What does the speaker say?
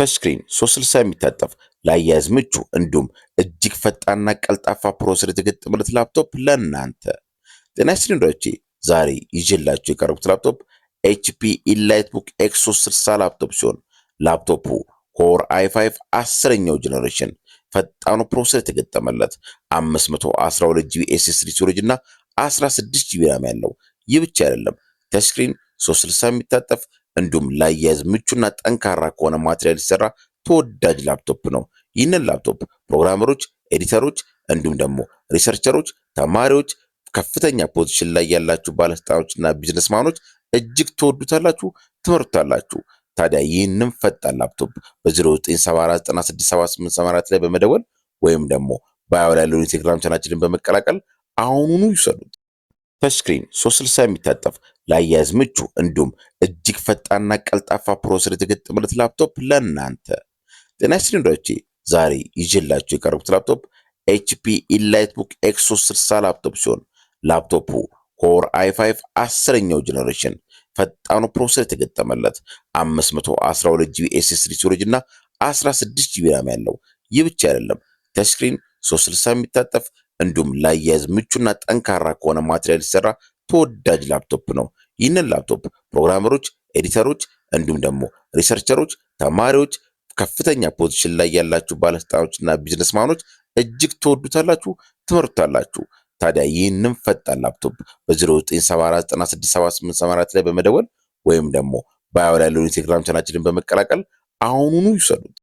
ተችስክሪን 360 የሚታጠፍ ለአያያዝ ምቹ እንዲሁም እጅግ ፈጣንና ቀልጣፋ ፕሮሰሰር የተገጠመለት ላፕቶፕ ለእናንተ። ጤና ይስጥልኝ ወዳጆቼ፣ ዛሬ ይዤላችሁ የቀረቡት ላፕቶፕ ኤችፒ ኢላይትቡክ ኤክስ 360 ላፕቶፕ ሲሆን ላፕቶፑ ኮር i5 10ኛው ጄኔሬሽን ፈጣኑ ፕሮሰሰር የተገጠመለት 512 ጂቢ ኤስኤስዲ ስቶሬጅ እና 16 ጂቢ ራም ያለው። ይህ ብቻ አይደለም፣ ተችስክሪን 360 የሚታጠፍ እንዲሁም ላያያዝ ምቹና ጠንካራ ከሆነ ማቴሪያል ሲሰራ ተወዳጅ ላፕቶፕ ነው። ይህንን ላፕቶፕ ፕሮግራመሮች፣ ኤዲተሮች እንዲሁም ደግሞ ሪሰርቸሮች፣ ተማሪዎች፣ ከፍተኛ ፖዚሽን ላይ ያላችሁ ባለስልጣኖችና ቢዝነስማኖች እጅግ ትወዱታላችሁ፣ ትመርጡታላችሁ። ታዲያ ይህንን ፈጣን ላፕቶፕ በ0974967884 ላይ በመደወል ወይም ደግሞ ባዮ ላይ ያለውን የቴሌግራም ቻናላችንን በመቀላቀል አሁኑኑ ይውሰዱት። ተችስክሪን 360 የሚታጠፍ ለአያያዝ ምቹ እንዲሁም እጅግ ፈጣንና ቀልጣፋ ፕሮሰሰር የተገጠመለት ላፕቶፕ ለእናንተ። ጤና ይስጥልኝ ወዳጆቼ፣ ዛሬ ይዤላችሁ የቀረቡት ላፕቶፕ ኤችፒ ኢላይትቡክ ኤክስ 360 ላፕቶፕ ሲሆን ላፕቶፑ ኮር i5 10ኛው ጄኔሬሽን ፈጣኑ ፕሮሰሰር የተገጠመለት 512 ጂቢ ኤስኤስዲ ስቶሬጅ እና 16 ጂቢ ራም ያለው። ይህ ብቻ አይደለም፣ ተችስክሪን 360 የሚታጠፍ እንዲሁም ላያያዝ ምቹና ጠንካራ ከሆነ ማቴሪያል ሲሰራ ተወዳጅ ላፕቶፕ ነው። ይህንን ላፕቶፕ ፕሮግራመሮች፣ ኤዲተሮች እንዲሁም ደግሞ ሪሰርቸሮች፣ ተማሪዎች፣ ከፍተኛ ፖዚሽን ላይ ያላችሁ ባለስልጣኖችና ቢዝነስማኖች እጅግ ትወዱታላችሁ፣ ትመርጡታላችሁ። ታዲያ ይህንን ፈጣን ላፕቶፕ በ0974967884 ላይ በመደወል ወይም ደግሞ ባዮ ላይ ያለውን የቴሌግራም ቻናላችንን በመቀላቀል አሁኑኑ ይውሰዱት።